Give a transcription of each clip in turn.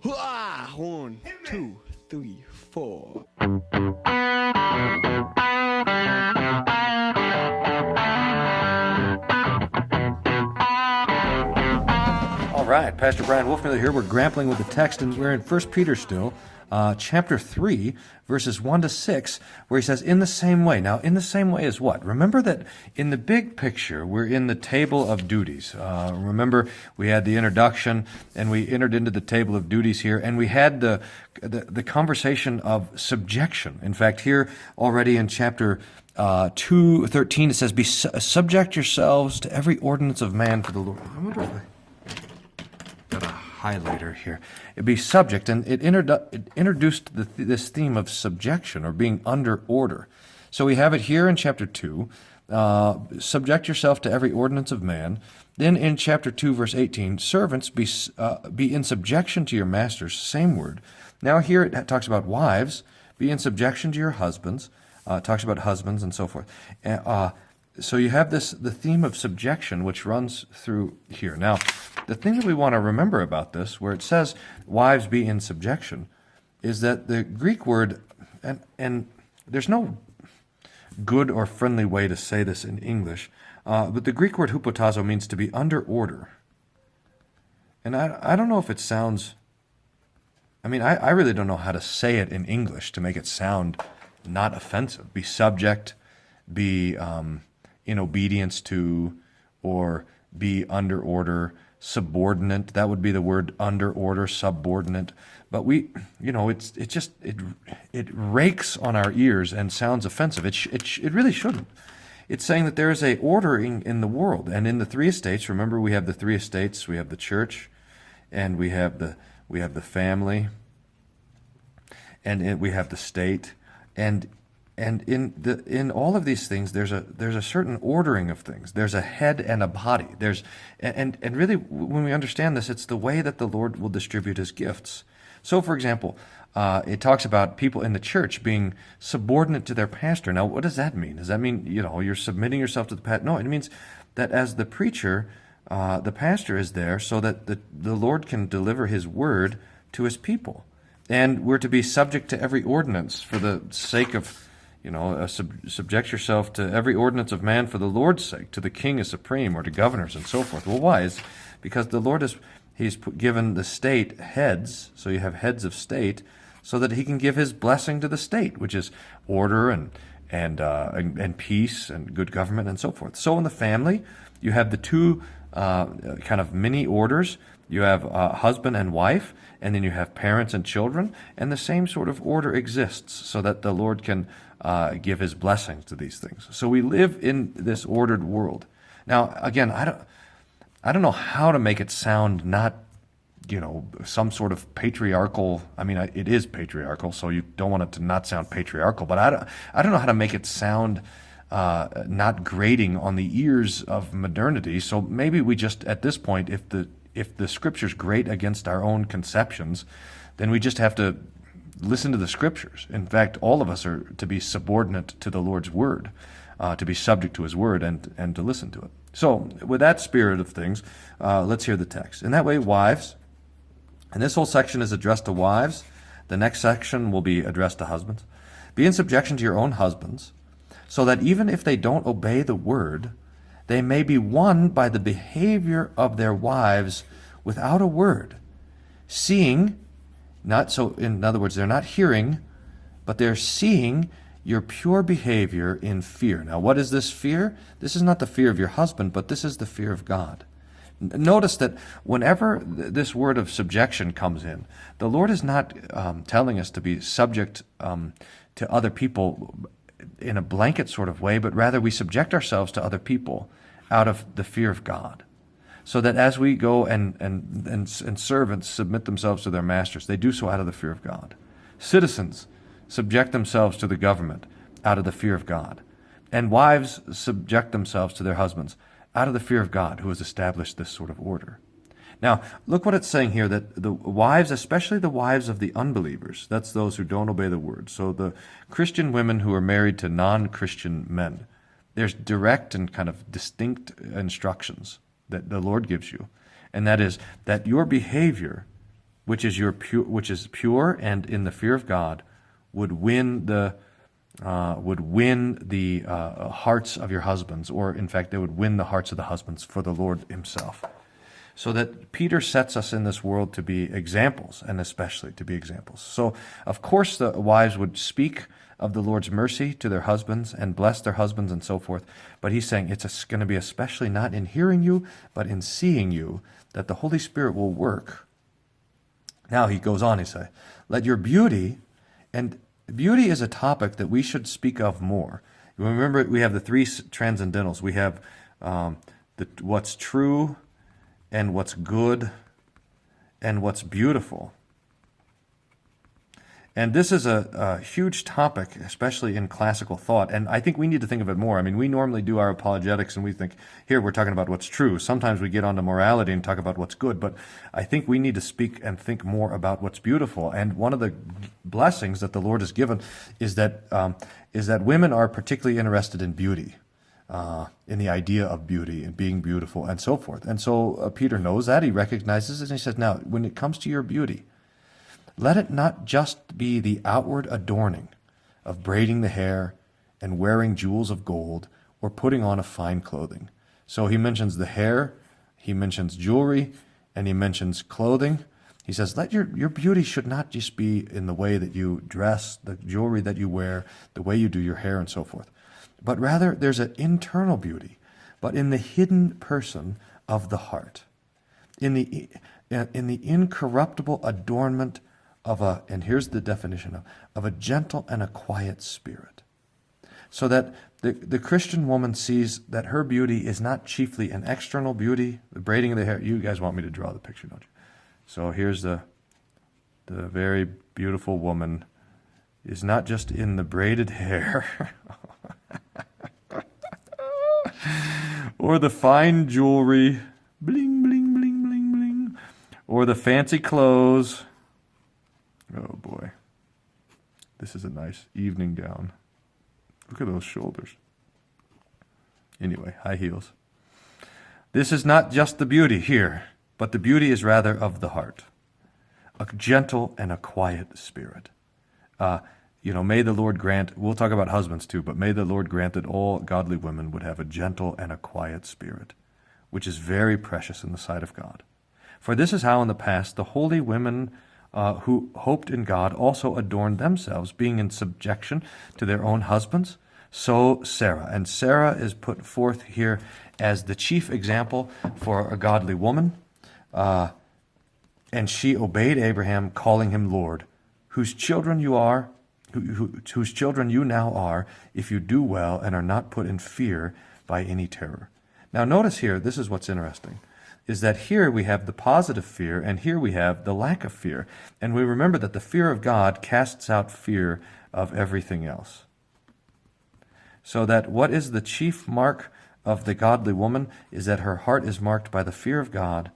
1, 2, 3, 4. All right, Pastor Brian Wolfmiller here. We're grappling with the text, and we're in 1 Peter still, chapter 3, verses 1 to 6, where he says, in the same way. Now, in the same way as what? Remember that in the big picture, we're in the table of duties. Remember, we had the introduction, and we entered into the table of duties here, and we had the conversation of subjection. In fact, here already in chapter 2:13, it says, "Be subject yourselves to every ordinance of man for the Lord." I wonder if got a highlighter here. It'd be subject, and it introduced this theme of subjection, or being under order. So we have it here in chapter 2, subject yourself to every ordinance of man. Then in chapter 2, verse 18, servants, be in subjection to your masters, same word. Now here it talks about wives, be in subjection to your husbands, talks about husbands and so forth. So you have the theme of subjection, which runs through here. Now, the thing that we want to remember about this, where it says, wives be in subjection, is that the Greek word, and there's no good or friendly way to say this in English, but the Greek word hupotazo means to be under order. And I don't know if it sounds, I really don't know how to say it in English to make it sound not offensive. Be subject, be in obedience to, or be under order, subordinate. That would be the word under order, subordinate. But it rakes on our ears and sounds offensive. It really shouldn't. It's saying that there is a ordering in the world, and in the three estates. Remember, we have the three estates. We have the church, and we have the family, and we have the state, and in all of these things, there's a certain ordering of things. There's a head and a body. And really, when we understand this, it's the way that the Lord will distribute His gifts. So, for example, it talks about people in the church being subordinate to their pastor. Now, what does that mean? Does that mean you're submitting yourself to the pastor? No, it means that as the preacher, the pastor is there so that the Lord can deliver His word to His people, and we're to be subject to every ordinance for the sake of. Subject yourself to every ordinance of man for the Lord's sake, to the king as supreme, or to governors and so forth. Well, why? It's because the Lord He's given the state heads, so you have heads of state, so that He can give His blessing to the state, which is order and peace and good government and so forth. So in the family, you have the two kind of mini orders. You have husband and wife, and then you have parents and children, and the same sort of order exists so that the Lord can give His blessings to these things. So we live in this ordered world. Now, again, I don't know how to make it sound not, some sort of patriarchal. It is patriarchal, so you don't want it to not sound patriarchal. But I don't know how to make it sound not grating on the ears of modernity. So maybe we just, at this point, if the Scriptures grate against our own conceptions, then we just have to listen to the Scriptures. In fact, all of us are to be subordinate to the Lord's Word, to be subject to His Word and to listen to it. So, with that spirit of things, let's hear the text. In that way, wives, and this whole section is addressed to wives. The next section will be addressed to husbands. Be in subjection to your own husbands, so that even if they don't obey the Word, they may be won by the behavior of their wives without a word, seeing, in other words, they're not hearing, but they're seeing your pure behavior in fear. Now, what is this fear? This is not the fear of your husband, but this is the fear of God. Notice that whenever this word of subjection comes in, the Lord is not telling us to be subject to other people in a blanket sort of way, but rather we subject ourselves to other people out of the fear of God. So that as we go and servants submit themselves to their masters, they do so out of the fear of God. Citizens subject themselves to the government out of the fear of God. And wives subject themselves to their husbands out of the fear of God, who has established this sort of order. Now, look what it's saying here, that the wives, especially the wives of the unbelievers, that's those who don't obey the word. So the Christian women who are married to non-Christian men, there's direct and kind of distinct instructions that the Lord gives you. And that is that your behavior which is pure and in the fear of God, would win the hearts of your husbands, or in fact, they would win the hearts of the husbands for the Lord himself. So that Peter sets us in this world to be examples, and especially to be examples. So, of course, the wives would speak of the Lord's mercy to their husbands and bless their husbands and so forth. But he's saying it's going to be especially not in hearing you, but in seeing you, that the Holy Spirit will work. Now he goes on, he says, let your beauty, and beauty is a topic that we should speak of more. Remember, we have the three transcendentals. We have what's true, and what's good, and what's beautiful. And this is a huge topic, especially in classical thought, and I think we need to think of it more. I mean, we normally do our apologetics and we think, here we're talking about what's true. Sometimes we get onto morality and talk about what's good, but I think we need to speak and think more about what's beautiful. And one of the blessings that the Lord has given is that women are particularly interested in beauty. In the idea of beauty and being beautiful and so forth. And so Peter knows that. He recognizes it, and he says, now, when it comes to your beauty, let it not just be the outward adorning of braiding the hair and wearing jewels of gold or putting on a fine clothing. So he mentions the hair, he mentions jewelry, and he mentions clothing. He says, let your beauty should not just be in the way that you dress, the jewelry that you wear, the way you do your hair and so forth. But rather, there's an internal beauty, but in the hidden person of the heart, in the incorruptible adornment of and here's the definition of a gentle and a quiet spirit. So that the Christian woman sees that her beauty is not chiefly an external beauty, the braiding of the hair. You guys want me to draw the picture, don't you? So here's the very beautiful woman is not just in the braided hair, or the fine jewelry, bling, bling, bling, bling, bling, or the fancy clothes. Oh boy, this is a nice evening gown. Look at those shoulders. Anyway, high heels. This is not just the beauty here, but the beauty is rather of the heart, a gentle and a quiet spirit. May the Lord grant, we'll talk about husbands too, but may the Lord grant that all godly women would have a gentle and a quiet spirit, which is very precious in the sight of God. For this is how in the past the holy women who hoped in God also adorned themselves, being in subjection to their own husbands. So Sarah, and Sarah is put forth here as the chief example for a godly woman, and she obeyed Abraham, calling him Lord, whose children you are, whose children you now are, if you do well and are not put in fear by any terror. Now notice here, this is what's interesting, is that here we have the positive fear, and here we have the lack of fear. And we remember that the fear of God casts out fear of everything else. So that what is the chief mark of the godly woman is that her heart is marked by the fear of God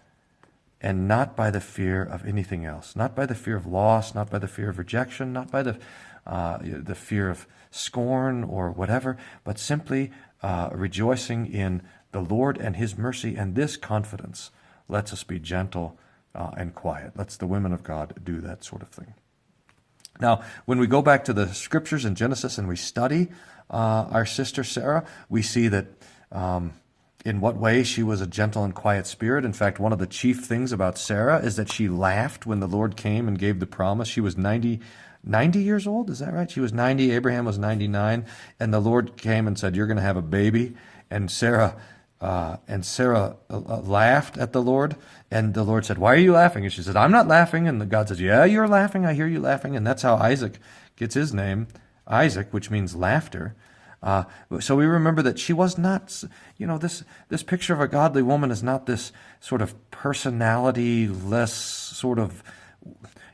and not by the fear of anything else. Not by the fear of loss, not by the fear of rejection, not by the fear of scorn or whatever, but simply rejoicing in the Lord and his mercy, and this confidence lets us be gentle and quiet. Lets the women of God do that sort of thing. Now, when we go back to the scriptures in Genesis and we study our sister Sarah, we see that in what way she was a gentle and quiet spirit. In fact, one of the chief things about Sarah is that she laughed when the Lord came and gave the promise. She was 90 years old, is that right? She was 90, Abraham was 99, and the Lord came and said, you're going to have a baby. And Sarah laughed at the Lord, and the Lord said, why are you laughing? And she said, I'm not laughing. And God says, yeah, you're laughing. I hear you laughing. And that's how Isaac gets his name, Isaac, which means laughter. So we remember that she was not, this picture of a godly woman is not this sort of personality-less, sort of,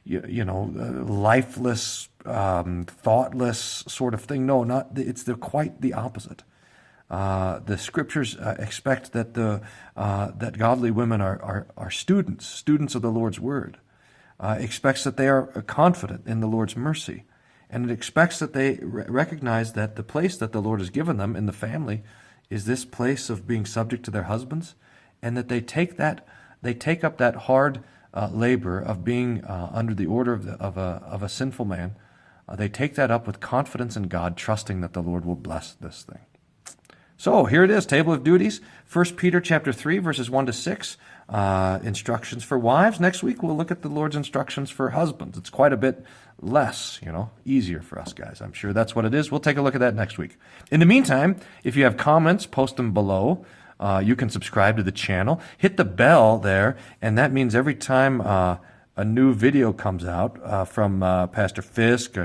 lifeless, thoughtless sort of thing. No, it's quite the opposite. The scriptures expect that that godly women are students of the Lord's word. Expects that they are confident in the Lord's mercy, and it expects that they recognize that the place that the Lord has given them in the family is this place of being subject to their husbands, and that they take up that hard labor of being under the order of a sinful man, they take that up with confidence in God, trusting that the Lord will bless this thing. So here it is, table of duties, 1 Peter chapter 3, verses 1 to 6, instructions for wives. Next week we'll look at the Lord's instructions for husbands. It's quite a bit less, easier for us guys. I'm sure that's what it is. We'll take a look at that next week. In the meantime, if you have comments, post them below. You can subscribe to the channel. Hit the bell there, and that means every time a new video comes out from Pastor Fisk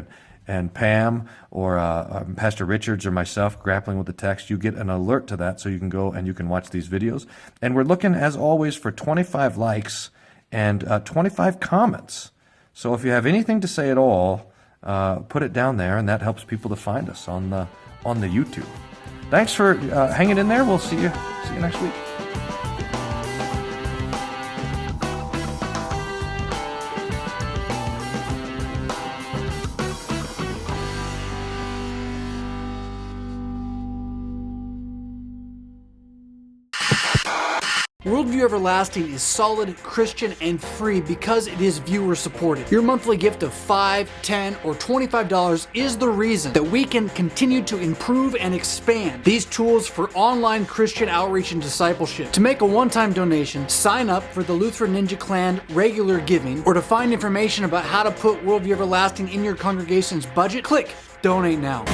and Pam or Pastor Richards or myself, Grappling with the Text, you get an alert to that so you can go and you can watch these videos. And we're looking, as always, for 25 likes and 25 comments. So if you have anything to say at all, put it down there, and that helps people to find us on the YouTube. Thanks for hanging in there. We'll see you next week. Worldview Everlasting is solid, Christian, and free because it is viewer supported. Your monthly gift of $5, $10, or $25 is the reason that we can continue to improve and expand these tools for online Christian outreach and discipleship. To make a one-time donation, sign up for the Lutheran Ninja Clan regular giving, or to find information about how to put Worldview Everlasting in your congregation's budget, click Donate Now.